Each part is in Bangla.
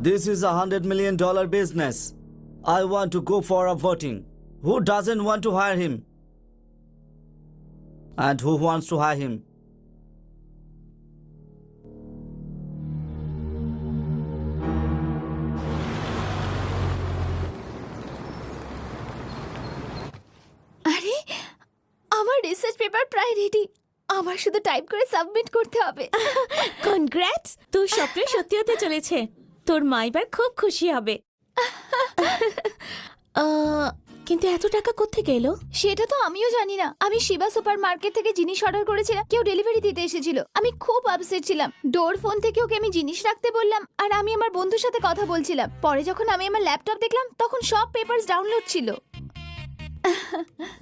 This is $100 million business. I want to go for a voting. Who doesn't want to hire him? And who wants to hire him? আরে আমার রিসার্চ পেপার প্রায় রেডি। আমার শুধু টাইপ করে সাবমিট করতে হবে। কনগ্রাটস, তোর স্বপ্ন সত্যি হতে চলেছে। তোর মা এবার খুব খুশি হবে। কিন্তু এত টাকা কোত্থেকে এলো? সেটা তো আমিও জানি না। আমি শিবা সুপার মার্কেট থেকে জিনিস অর্ডার করেছিলাম, কেউ ডেলিভারি দিতে এসেছিল। আমি খুব আপসেট ছিলাম। ডোর ফোন থেকে ওকে আমি জিনিস রাখতে বললাম, আর আমি আমার বন্ধুর সাথে কথা বলছিলাম। পরে যখন আমি আমার ল্যাপটপ দেখলাম, তখন সব পেপারস ডাউনলোড ছিল।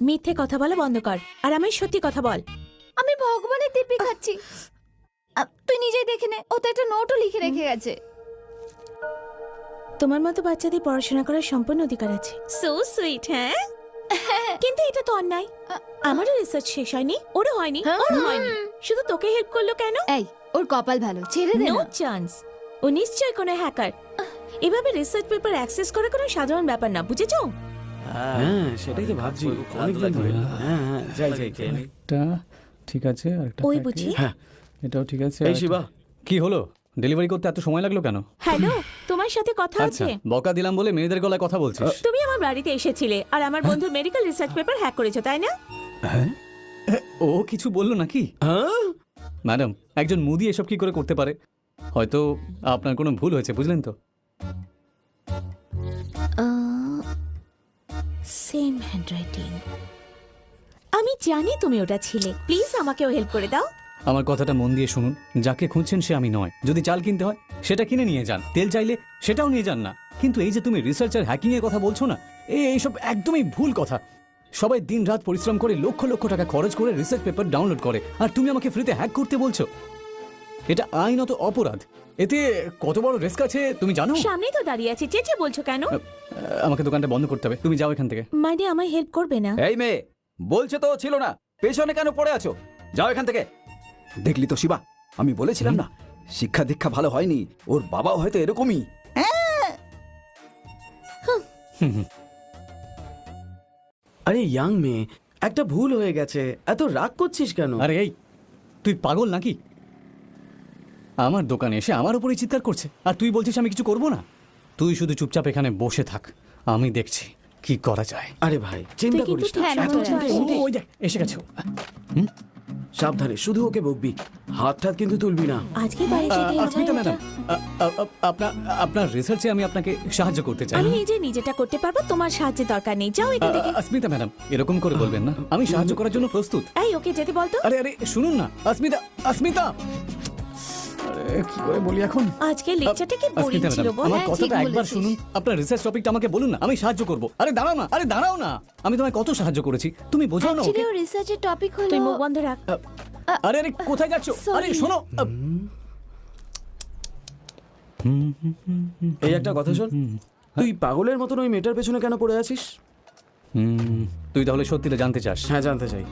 মিথ্যে কথা বলা বন্ধ কর, আর আমায় সত্যি কথা বল। আমি ভগবানের দিব্যি খাচ্ছি। তুই নিজেই দেখে নে, ও তো একটা নোটও লিখে রেখে গেছে। তোমার মতো বাচ্চাদের পড়াশোনা করার সম্পূর্ণ অধিকার আছে। So sweet. হ্যাঁ, কিন্তু এটা তো অন্যায়। আমারও রিসার্চ শেষ হয়নি, ওরও হয়নি, ওরও হয়নি। শুধু তোকে হেল্প করলো কেন? এই, ওর কপাল ভালো, ছেড়ে দে নো না। চান্স। ও নিশ্চয়ই কোনো হ্যাকার। এভাবে রিসার্চ পেপার অ্যাক্সেস করা কোনো সাধারণ ব্যাপার না, বুঝেছো? হ্যাঁ, সেটাই তো ভাবছি অনেকদিন ধরে। হ্যাঁ হ্যাঁ, যাই যাই। এটা ঠিক আছে, আর একটা ওই packet। বুঝি। হ্যাঁ, এটাও ঠিক আছে। এই শিবা, কি হলো? ডেলিভারি করতে এত সময় লাগলো কেন? হ্যালো, তোমার সাথে কথা আচ্ছা, আছে। বকা দিলাম বলে মেয়েদের গলায় কথা বলছিস? তুমি আমার বাড়িতে এসেছিলে আর আমার বন্ধুর মেডিকেল রিসার্চ পেপার হ্যাক করেছো, তাই না? হ্যাঁ, ও কিছু বললো নাকি? হ্যাঁ ম্যাডাম, একজন মুদি এসব কি করে করতে পারে? হয়তো আপনার কোনো ভুল হয়েছে, বুঝলেন তো? Same handwriting. আমি জানি তুমি ওটা ছিলে। প্লিজ আমাকেও হেল্প করে দাও। আমার কথাটা মন দিয়ে শুনুন, যাকে খুঁজছেন সে আমি নয়। যদি চাল কিনতে হয় সেটা কিনে নিয়ে যান, তেল চাইলে সেটাও নিয়ে যান না। কিন্তু এই যে তুমি রিসার্চ আর হ্যাকিং এর কথা বলছো না, এইসব একদমই ভুল কথা। সবাই দিন রাত পরিশ্রম করে লক্ষ লক্ষ টাকা খরচ করে রিসার্চ পেপার ডাউনলোড করে, আর তুমি আমাকে ফ্রিতে হ্যাক করতে বলছো? এটা আইনত অপরাধ। এতে কত বড় রিস্ক আছে তুমি জানো? সামনেই তো দাঁড়িয়ে আছি, চেঁচে বলছো কেন? আমাকে দোকানটা বন্ধ করতে হবে, তুমি যাও এখান থেকে। মানে আমায় হেল্প করবে না? এই মেয়ে, বলছে তো ছিল না, পেছনে কেন পড়ে আছো? যাও এখান থেকে। দেখলি তো শিবা, আমি বলেছিলাম না শিক্ষা দীক্ষা ভালো হয়নি, ওর বাবাও হয়তো এরকমই। আরে ইয়াং মেয়ে, একটা ভুল হয়ে গেছে, এত রাগ করছিস কেন? আরে এই, তুই পাগল নাকি? আমার দোকানে এসে আমার উপরে চিৎকার করছে, আর তুই বলছিস আমি কিছু করব না? তুই শুধু চুপচাপ এখানে বসে থাক, আমি দেখছি কি করা যায়। আরে ভাই, চিন্তা তুই কিন্তু করিস না, ঠ্যাং এত ধরে চিন্তা আছিস। এমনি- ওই দেখ এসে গেছে ও। সাবধানে, শুধু ওকে বকবি, হাত ঠাত কিন্তু তুলবি না। আজকে বাড়ি যেতে স্মিতা ম্যাডাম, আপনার রিসার্চে আমি আপনাকে সাহায্য করতে চাই। আমি নিজে নিজেটা করতে পারবো, তোমার সাহায্যের দরকার নেই। যাও এখান থেকে। স্মিতা ম্যাডাম, এরকম করে বলবেন না, আমি সাহায্য করার জন্য প্রস্তুত। এই, ওকে যেতে বলতো। আরে আরে শুনুন না, স্মিতা, আরে কি করে বলি এখন? আজকে লেকচারটা কি বোরিং স্মিতা ছিল ম্যাডাম, বল। আমার হ্যাঁ, কথাটা ঠিক একবার বলেছিস। শুনুন। আপনার রিসার্চ টপিকটা আমাকে বলুন না, আমি সাহায্য করব। আরে দাঁড়াও না, আরে দাঁড়াও না, আমি তোমায় কত সাহায্য করেছি, তুমি বোঝাও না অ্যাকচুয়ালি ওকে? ও রিসার্চের টপিক হলো তুই মুখ বন্ধ রাখ। আরে আরে কোথায় যাচ্ছো? আরে Sorry. শোনো। এই একটা কথা শোন, তুই পাগলের মতন ওই মেয়েটার পেছনে কেন পড়ে আছিস? তুই তাহলে সত্যিটা জানতে চাস? হ্যাঁ, জানতে চাই।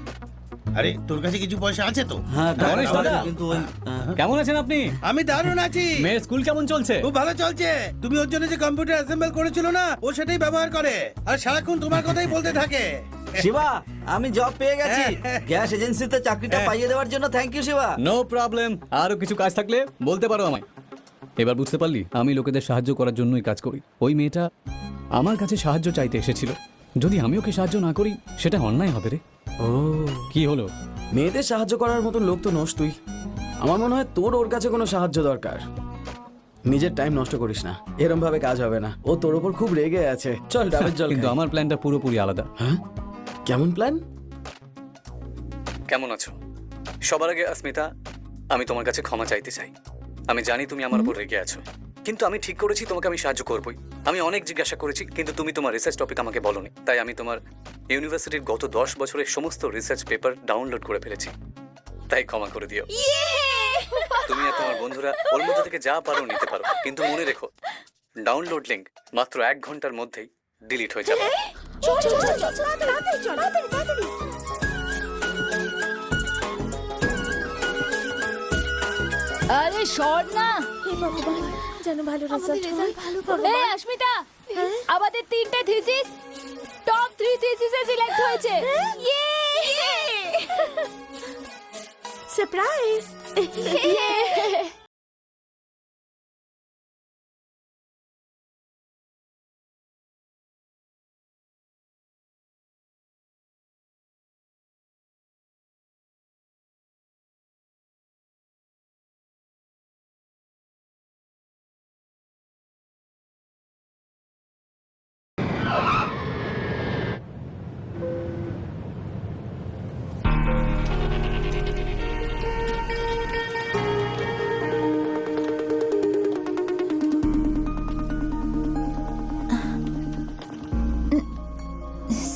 আরে তোর কাছে কিছু পয়সা আছে তো? হ্যাঁ, গণেশ দাদা। কিন্তু ওই কেমন আছেন আপনি? আমি দারুণ আছি। মেয়ের স্কুল কেমন চলছে? খুব ভালো চলছে। তুমি ওর জন্য যে কম্পিউটার অ্যাসেম্বল করেছিল না, ও সেটাই ব্যবহার করে আর সারাক্ষণ তোমার কথাই বলতে থাকে। শিবা, আমি জব পেয়ে গেছি। গ্যাস এজেন্সিতে চাকরিটা পাইয়ে দেওয়ার জন্য thank you Shiba. No problem, আরো কিছু কাজ থাকলে বলতে পারো আমায়। এবার বুঝতে পারলি আমি লোকেদের সাহায্য করার জন্যই কাজ করি। ওই মেয়েটা আমার কাছে সাহায্য চাইতে এসেছিল, যদি আমি ওকে সাহায্য না করি সেটা অন্যায় হবে রে। ও, কি হলো? মেয়েদের সাহায্য করার মতন লোক তো নস তুই। আমার মনে হয় তোর ওর কাছে কোনো সাহায্য দরকার। নিজের টাইম নষ্ট করিস না, এরম ভাবে কাজ হবে না। ও তোর উপর খুব রেগে আছে। চল ডাবের জল কিন্তু খাই। আমার প্ল্যানটা পুরোপুরি আলাদা। হ্যাঁ, কেমন প্ল্যান? কেমন আছো? সবার আগে স্মিতা, আমি তোমার কাছে ক্ষমা চাইতে চাই। আমি জানি তুমি আমার উপর রেগে আছো, কিন্তু আমি ঠিক করেছি তোমাকে আমি সাহায্য করবই। আমি অনেক জিজ্ঞাসা করেছি, কিন্তু তুমি তোমার রিসার্চ টপিক আমাকে বলোনি। তাই আমি তোমার ইউনিভার্সিটির গত 10 বছরের সমস্ত রিসার্চ পেপার ডাউনলোড করে ফেলেছি। তাই ক্ষমা করে দিও। তুমি আর তোমার বন্ধুরা ওর মধ্যে থেকে যা পারো নিতে পারো, কিন্তু মনে রেখো ডাউনলোড লিংক মাত্র 1 ঘন্টার মধ্যেই ডিলিট হয়ে যাবে। চল চল চল চল, তাড়াতাড়ি চল, তাড়াতাড়ি। আরে সর না। হে ভগবান, যেন ভালো আমাদের রেজাল্ট হয় রেজাল্ট ভালো করো এই অস্মিতা আমাদের তিনটে থিসিস টপ 3 থিসিসে সিলেক্ট হয়েছে ইয়ে surprise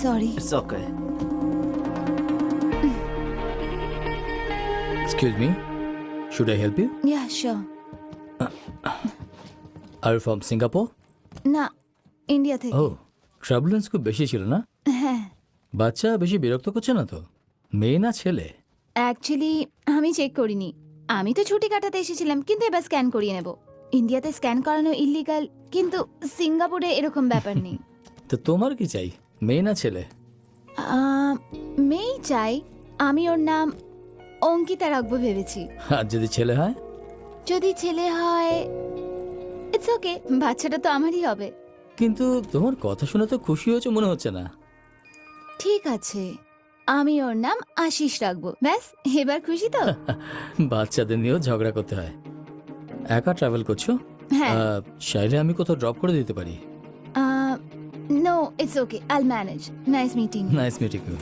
sorry It's okay. Excuse me, should I help you? Yeah sure Are you from Singapore? না ইন্ডিয়া থেকে Oh, ট্রাভেলেন্স খুব বেশি ছিল না? হ্যাঁ বাচ্চা বেশি বিরক্ত করছে না তো? মেয়ে না ছেলে? অ্যাকচুয়ালি আমি চেক করিনি আমি তো ছুটি কাটাতে এসেছিলাম কিন্তু এবার স্ক্যান করিয়ে নেব ইন্ডিয়াতে স্ক্যান করানো ইল্লিগাল কিন্তু সিঙ্গাপুরে এরকম ব্যাপার নেই তো তোমার কি চাই, মেয়ে না ছেলে? মেয়েই চাই আমি ওর নাম অঙ্কিতা রাখবো ভেবেছি আর যদি ছেলে হয়? যদি ছেলে হয় ইটস ওকে বাচ্চাটা তো আমারই হবে কিন্তু তোমার কথা শুনে তো খুশি হয়েছে মনে হচ্ছে না। ঠিক আছে আমি ওর নাম আশিস রাখবো ব্যাস এবার খুশি তো বাচ্চাদের নিয়েও ঝগড়া করতে হয়। একা ট্রাভেল করছো? হ্যাঁ চাইলে আমি কোথাও ড্রপ করে দিতে পারি। No it's okay I'll manage nice meeting nice meeting you.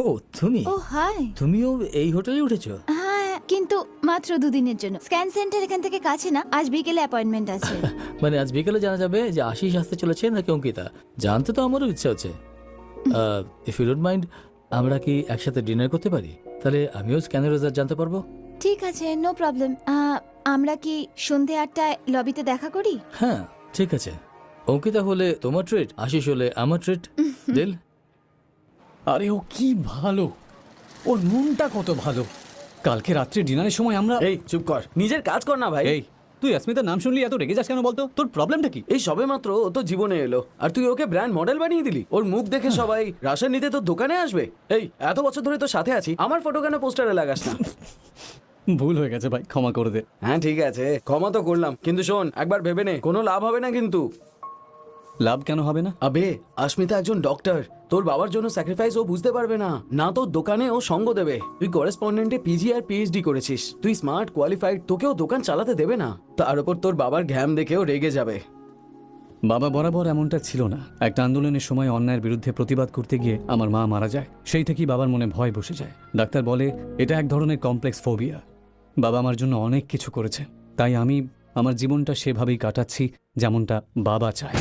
ও তুমি, ও হাই তুমিও এই হোটেলে উঠেছো? হ্যাঁ কিন্তু মাত্র দুদিনের জন্য স্ক্যান সেন্টার এখান থেকে কাছে না আজ বিকেলে অ্যাপয়েন্টমেন্ট আছে মানে আজ বিকেলে জানা যাবে যে আশিস আসতে চলেছে নাকি অঙ্কিতা। জানতে তো আমারও ইচ্ছা হচ্ছে। ইফ ইউ ডোন্ট মাইন্ড, আমরা কি একসাথে ডিনার করতে পারি? তাহলে আমিও স্ক্যানের রেজাল্ট জানতে পারবো। ঠিক আছে নো প্রবলেম আমরা কি সন্ধে 8টায় লবিতে দেখা করি হ্যাঁ ঠিক আছে। অঙ্কিতা হলে তোমার ট্রিট, আশিস হলে আমার ট্রিট। ডিল? আরে ও কি ভালো, ওর মনটা কত ভালো। কালকে রাত্রে ডিনারের সময় আমরা এই চুপ কর, নিজের কাজ কর না ভাই। এই তুই অস্মিতার নাম শুনলি এত রেগে যাস কেন বলতো? তোর প্রবলেমটা কি? এই সবে মাত্র ও তো জীবনে এলো আর তুই ওকে ব্র্যান্ড মডেল বানিয়ে দিলি। ওর মুখ দেখে সবাই রাশন নিতে তোর দোকানে আসবে। এই এত বছর ধরে তোর সাথে আছি, আমার ফটো কেন পোস্টারে লাগাস না? ভুল হয়ে গেছে ভাই, ক্ষমা করে দে। হ্যাঁ ঠিক আছে, ক্ষমা তো করলাম, কিন্তু শোন একবার ভেবে নে, কোনো লাভ হবে না কিন্তু। লাভ কেন হবে না? আবে আস্মিতা একজন ডক্টর, তোর বাবার জন্য স্যাক্রিফাইস ও বুঝতে পারবে না। না তোর দোকানে ও সঙ্গ দেবে। তুই করেসপন্ডেন্টে পিজি আর পিএইচডি করেছিস, তুই স্মার্ট কোয়ালিফাইড, তোকেও দোকান চালাতে দেবে না। তার উপর তোর বাবার ঘ্যাম দেখেও রেগে যাবে। বাবা বরাবর এমনটা ছিল না। একটা আন্দোলনের সময় অন্যায়ের বিরুদ্ধে প্রতিবাদ করতে গিয়ে আমার মা মারা যায়। সেই থেকেই বাবার মনে ভয় বসে যায়। ডাক্তার বলে এটা এক ধরনের কমপ্লেক্স ফোবিয়া। বাবা আমার জন্য অনেক কিছু করেছে, তাই আমি আমার জীবনটা সেভাবেই কাটাচ্ছি যেমনটা বাবা চায়।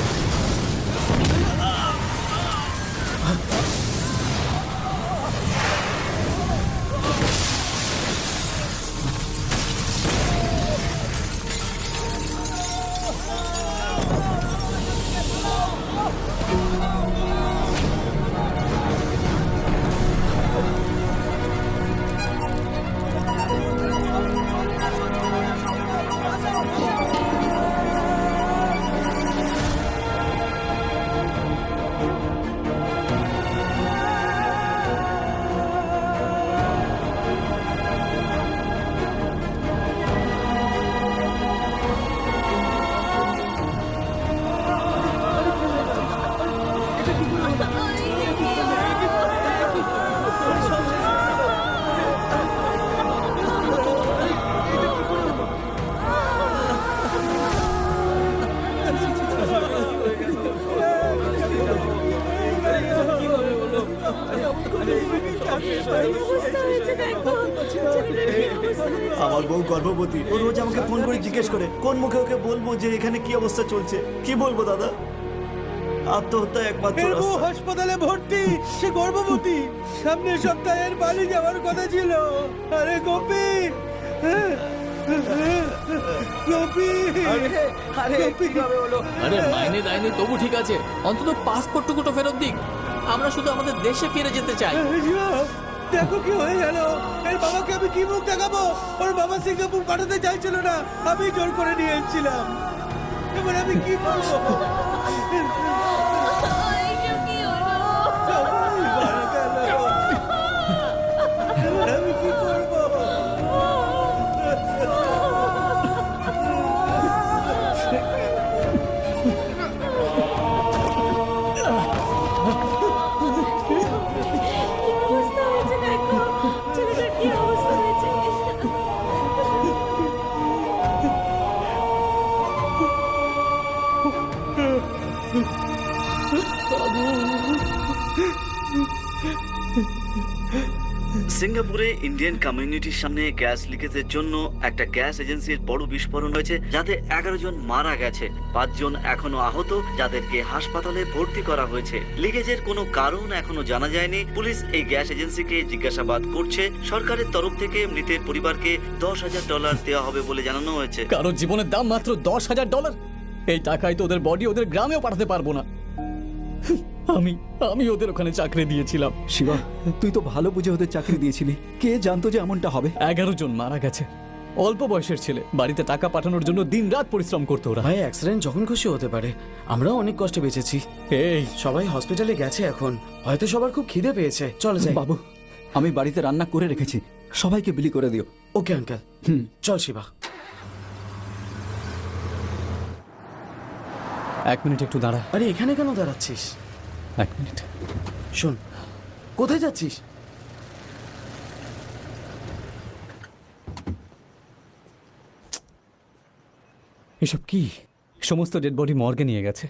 আমার বউ গর্ভবতী, ও রোজ আমাকে ফোন করে জিজ্ঞেস করে কোন মুখে ওকে বলবো যে এখানে কি অবস্থা চলছে। কি বলবো দাদা? আত্মহত্যা একমাত্র এর বউ রাস্তা। হাসপাতালে ভর্তি, সে গর্ভবতী। সামনের সপ্তাহে এর বাড়ি যাওয়ার কথা ছিল। আরে গোপী, গোপী, গোপী। আরে মাইনে দেয়নি তবু ঠিক আছে, অন্তত পাসপোর্টটুকু তো ফেরত দিক। আমরা শুধু আমাদের দেশে ফিরে যেতে চাই। দেখো কি হয়ে গেল। এর বাবাকে আমি কি মুখ দেখাবো? ওর বাবা সিঙ্গাপুর পাঠাতে চাইছিল না, আমি জোর করে নিয়ে এসেছিলাম। এবার আমি কি করবো? সবাই মারা গেল। এবার আমি কি করবো? সিঙ্গাপুরে ইন্ডিয়ান কমিউনিটির সামনে গ্যাস লিকেজের জন্য একটা গ্যাস এজেন্সির বড় বিস্ফোরণ হয়েছে, যাতে 11 জন মারা গেছে, 5 জন এখনো আহত, যাদেরকে হাসপাতালে ভর্তি করা হয়েছে। লিকেজের কোনো কারণ এখনো জানা যায়নি। পুলিশ এই গ্যাস এজেন্সিকে জিজ্ঞাসাবাদ করছে। সরকারের তরফ থেকে মৃতের পরিবারকে $10,000 দেওয়া হবে বলে জানানো হয়েছে। কারোর জীবনের দাম মাত্র $10,000। এই টাকায় তো ওদের বডি ওদের গ্রামেও পাঠাতে পারবো না। আমি ওদের ওখানে চাকরি দিয়েছিলাম। শিবা, তুই তো ভালো বুঝে ওদের চাকরি দিয়েছিলি। কে জানতো যে এমনটা হবে? 11 জন মারা গেছে, অল্প বয়সের ছেলে। বাড়িতে টাকা পাঠানোর জন্য দিনরাত পরিশ্রম করতো ওরা। ভাই, অ্যাক্সিডেন্ট যখন খুশি হতে পারে। আমরাও অনেক কষ্টে বেঁচেছি। এই সবাই হসপিটালে গেছে এখন। হয়তো সবার খুব খিদে পেয়েছে। চলে যাই। বাবু, আমি বাড়িতে রান্না করে রেখেছি, সবাইকে বিলি করে দিও। Okay uncle. চল শিবা। 1 মিনিট একটু দাঁড়া। আরে এখানে কেন দাঁড়াচ্ছিস? 1 মিনিট। শোন, কোথায় যাচ্ছিস? এসব কি? সমস্ত ডেড বডি মর্গে নিয়ে গেছে,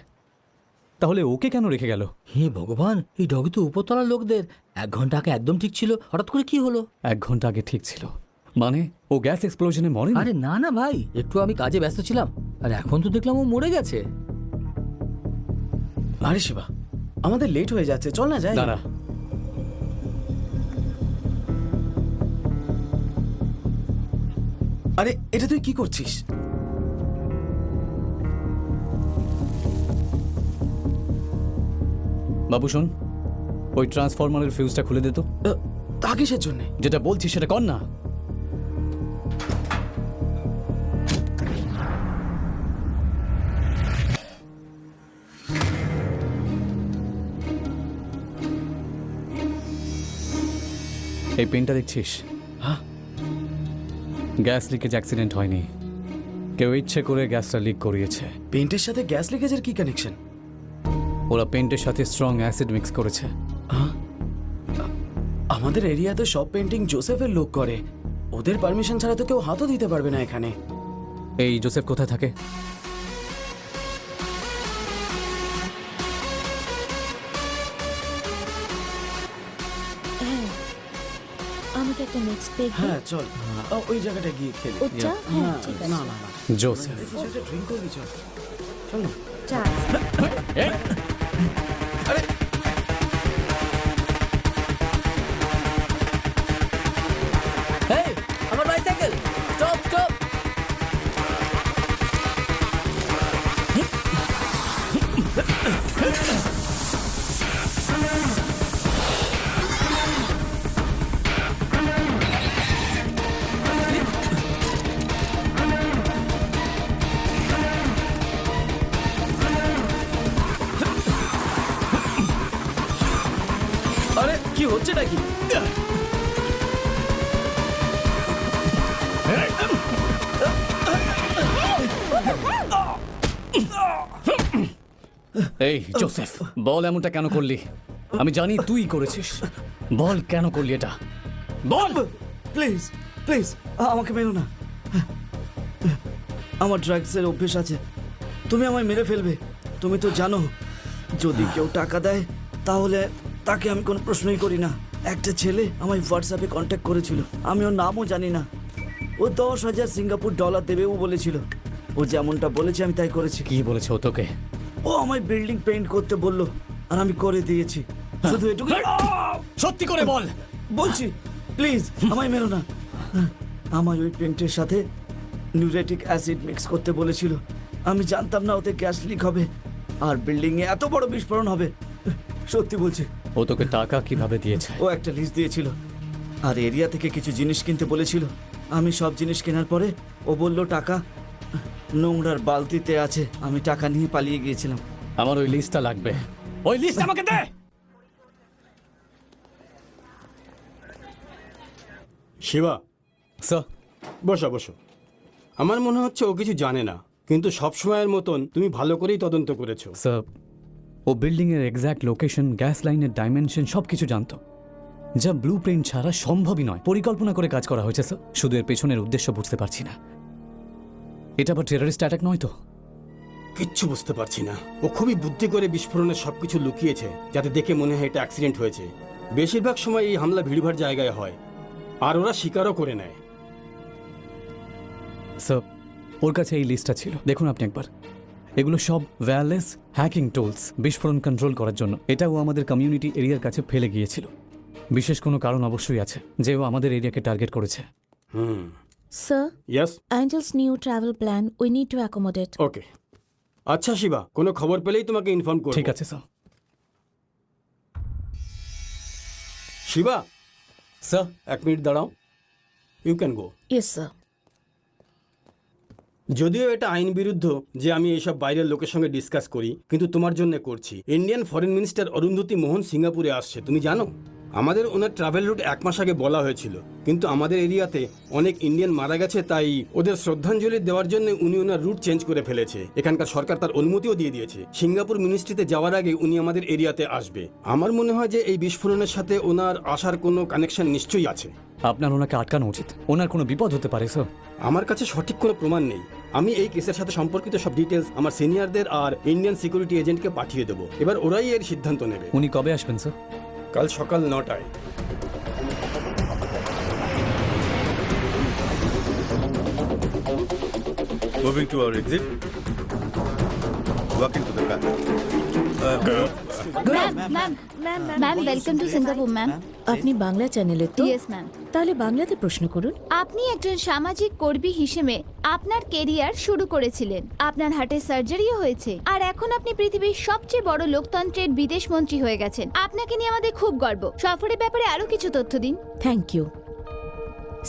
তাহলে ওকে কেন রেখে গেল? হে ভগবান, এই ডগি তো উপরতলার লোকদের। 1 ঘন্টা আগে একদম ঠিক ছিল, হঠাৎ করে কি হলো? 1 ঘন্টা আগে ঠিক ছিল মানে ও গ্যাস এক্সপ্লোশনে মরে? আরে না না ভাই, একটু আমি কাজে ব্যস্ত ছিলাম, আর এখন তো দেখলাম ও মরে গেছে। আরে শিবা, আমাদের লেট হয়ে যাচ্ছে, চল না যাই। দাঁড়া, আরে এটা তুই কি করছিস? বাবু শোন, ওই ট্রান্সফরমারের ফিউজটা খুলে দে তো। তা কিসের জন্যে? যেটা বলছিস সেটা কর না। এই পেনটা দেখছিস? হ্যাঁ। গ্যাস লিকেজ অ্যাক্সিডেন্ট হয়নি, কেউ ইচ্ছে করে গ্যাসটা লিক করিয়েছে। পেন্টের সাথে গ্যাস লিকেজের কি কানেকশন? ওরা পেন্টের সাথে স্ট্রং অ্যাসিড মিক্স করেছে। আমাদের এরিয়াতে সব পেন্টিং জোসেফের লোক করে। ওদের পারমিশন ছাড়া তো কেউ হাতও দিতে পারবে না এখানে। এই জোসেফ কোথায় থাকে? আমাকে একটা নেক্সট পেগ। হ্যাঁ চল, ওই জায়গাটা গিয়ে খেলি। ওটা? হ্যাঁ, ঠিক আছে। না না না, জোসেফ। ড্রিঙ্ক করবি? চল চল না। চা। এই, এই, আমার বাইসাইকেল, স্টপ স্টপ। আরে কি হচ্ছে নাকি? এই জোসেফ, বল এমনটা কেন করলি? আমি জানি তুই করেছিস, বল কেন করলি এটা, বল। প্লিজ প্লিজ, আমাকে মেরো না। আমার ড্রাগসের অভ্যেস আছে, তুমি আমায় মেরে ফেলবে। তুমি তো জানো, যদি কেউ টাকা দেয় তাহলে তাকে আমি কোনো প্রশ্নই করি না। একটা ছেলে আমায় হোয়াটসঅ্যাপে কন্ট্যাক্ট করেছিল, আমি ওর নামও জানি না। ও 10,000 সিঙ্গাপুর ডলার দেবে ও বলেছিল। ও যেমনটা বলেছে আমি তাই করেছি। কি বলেছে ও তোকে? ও আমায় বিল্ডিং পেইন্ট করতে বললো আর আমি করে দিয়েছি। শুধু এটুকু সত্যি করে বল। বলছি, প্লিজ আমায় মেরো না। আমায় ওই পেইন্টের সাথে নিউরেটিক অ্যাসিড মিক্স করতে বলেছিল। আমি জানতাম না ওতে গ্যাস লিক হবে আর বিল্ডিং এ এত বড় বিস্ফোরণ হবে। সত্যি বলছি। ও তোকে টাকা কিভাবে দিয়েছে? ও একটা লিস্ট দিয়েছিল আর এরিয়া থেকে কিছু জিনিস কিনতে বলেছিল। আমি সব জিনিস কেনার পরে ও বলল টাকা নোংরার বালতিতে আছে। আমি টাকা নিয়ে পালিয়ে গিয়েছিলাম। আমার ওই লিস্টটা লাগবে। ওই লিস্ট আমাকে দে। শিবা, স্যার, বসো বসো। আমার মনে হচ্ছে ও কিছু জানে না, কিন্তু সব সময়ের মতন তুমি ভালো করেই তদন্ত করেছো। স্যার, ও বিল্ডিং এর এক্স্যাক্ট লোকেশন, গ্যাস লাইনের ডাইমেনশন সবকিছু জানতো, যা ব্লু প্রিন্ট ছাড়া সম্ভবই নয়। পরিকল্পনা করে কাজ করা হয়েছে স্যার। শুধু এর পেছনের উদ্দেশ্য বুঝতে পারছি না। এটা আবার টেররিস্ট অ্যাটাক নয় তো? কিচ্ছু বুঝতে পারছি না। ও খুবই বুদ্ধি করে বিস্ফোরণের সবকিছু লুকিয়েছে, যাতে দেখে মনে হয় এটা অ্যাক্সিডেন্ট হয়েছে। বেশিরভাগ সময় এই হামলা ভিড়ভাড় জায়গায় হয়, আর ওরা স্বীকারও করে নেয়। স্যার, ওর কাছে এই লিস্টটা ছিল, দেখুন আপনি একবার। এগুলো সব ওয়্যারলেস হ্যাকিং টুলস, বিস্ফোরণ কন্ট্রোল করার জন্য। এটা ও আমাদের কমিউনিটি এরিয়ার কাছে ফেলে গিয়েছিল। বিশেষ কোনো কারণ অবশ্যই আছে যে ও আমাদের এরিয়াকে টার্গেট করেছে। Sir, yes, Angeles new travel plan we need to accommodate. ওকে। আচ্ছা শিবা, কোনো খবর পেলেই তোমাকে ইনফর্ম করব। ঠিক আছে স্যার। শিবা, স্যার, 1 মিনিট দাঁড়াও। You can go. Yes sir. যদিও এটা আইন বিরুদ্ধ যে আমি এইসব বাইরের লোকের সঙ্গে ডিসকাস করি, কিন্তু তোমার জন্য করছি। ইন্ডিয়ান ফরেন মিনিস্টার অরুন্ধতী মোহন সিঙ্গাপুরে আসছে, তুমি জানো? আমাদের ওনার ট্রাভেল রুট 1 মাস আগে বলা হয়েছিল, কিন্তু আমাদের এরিয়াতে অনেক ইন্ডিয়ান মারা গেছে, তাই ওদের শ্রদ্ধাঞ্জলি দেওয়ার জন্য উনি ওনার রুট চেঞ্জ করে ফেলেছে। এখানকার সরকার তার অনুমতিও দিয়ে দিয়েছে। সিঙ্গাপুর মিনিস্ট্রিতে যাওয়ার আগে উনি আমাদের এরিয়াতে আসবে। আমার মনে হয় যে এই বিস্ফোরণের সাথে ওনার আসার কোনো কানেকশন নিশ্চয়ই আছে। আপনার ওনাকে আটকানো উচিত। ওনার কোনো বিপদ হতে পারে স্যার। আমার কাছে সঠিক কোনো প্রমাণ নেই। আমি এই কেসের সাথে সম্পর্কিত সব ডিটেলস আমার সিনিয়রদের আর ইন্ডিয়ান সিকিউরিটি এজেন্টকে পাঠিয়ে দেবো। এবার ওরাই এর সিদ্ধান্ত নেবে। উনি কবে আসবেন স্যার? কাল সকাল 9টায়। Moving to our exit. Walk into the car. Ma'am welcome to Singapore ma'am. আপনি বাংলা চ্যানেলের তো? Yes ma'am. তাহলে বাংলাতে প্রশ্ন করুন। আপনি একজন সামাজিক কর্মী হিসেবে আপনার কেরিয়ার শুরু করেছিলেন, আপনার হার্টের সার্জারিও হয়েছে, আর এখন আপনি পৃথিবীর সবচেয়ে বড় লোকতন্ত্রের বিদেশ মন্ত্রী হয়ে গেছেন। আপনাকে নিয়ে আমাদের খুব গর্ব। সফরের ব্যাপারে আরো কিছু তথ্য দিন। Thank you.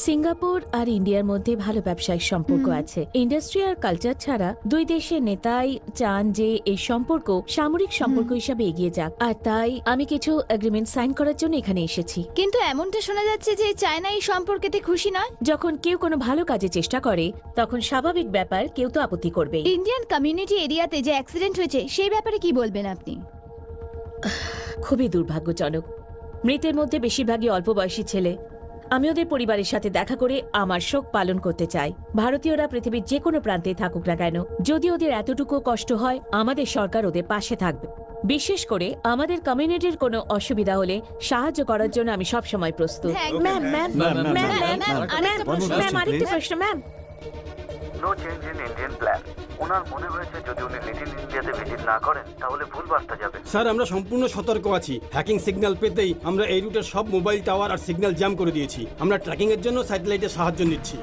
সিঙ্গাপুর আর ইন্ডিয়ার মধ্যে ভালো ব্যবসায়িক সম্পর্ক আছে। ইন্ডাস্ট্রি আর কালচার ছাড়া দুই দেশের নেতাই চান যে এই সম্পর্ক সামরিক সম্পর্ক হিসাবে এগিয়ে যাক, আর তাই আমি কিছু এগ্রিমেন্ট সাইন করার জন্য এখানে এসেছি। কিন্তু এমনটা শোনা যাচ্ছে যে চায়না এই সম্পর্কেতে খুশি নয়। যখন কেউ কোনো ভালো কাজে চেষ্টা করে তখন স্বাভাবিক ব্যাপার, কেউ তো আপত্তি করবে। ইন্ডিয়ান কমিউনিটি এরিয়াতে যে অ্যাক্সিডেন্ট হয়েছে সেই ব্যাপারে কি বলবেন আপনি? খুবই দুর্ভাগ্যজনক। মৃতের মধ্যে বেশিরভাগই অল্প বয়সী ছেলে। আমি ওদের পরিবারের সাথে দেখা করে আমার শোক পালন করতে চাই। ভারতীয়রা পৃথিবীর যে কোনো প্রান্তে থাকুক না কেন, যদি ওদের এতটুকু কষ্ট হয়, আমাদের সরকার ওদের পাশে থাকবে। বিশেষ করে আমাদের কমিউনিটির কোনো অসুবিধা হলে সাহায্য করার জন্য আমি সব সময় প্রস্তুত। ম্যাম ম্যাম ম্যাম আরেকটা প্রশ্ন ma'am. No change in Indian plan. ওনার মনে হয়েছে যদি উনি লিটল ইন্ডিয়াতে ভিজিট না করেন তাহলে ভুল বার্তা যাবে। স্যার, আমরা সম্পূর্ণ সতর্ক আছি। হ্যাকিং সিগন্যাল পেতেই আমরা এই রুটের সব মোবাইল টাওয়ার আর সিগন্যাল জ্যাম করে দিয়েছি। আমরা ট্র্যাকিং এর জন্য স্যাটেলাইটের সাহায্য নিচ্ছি।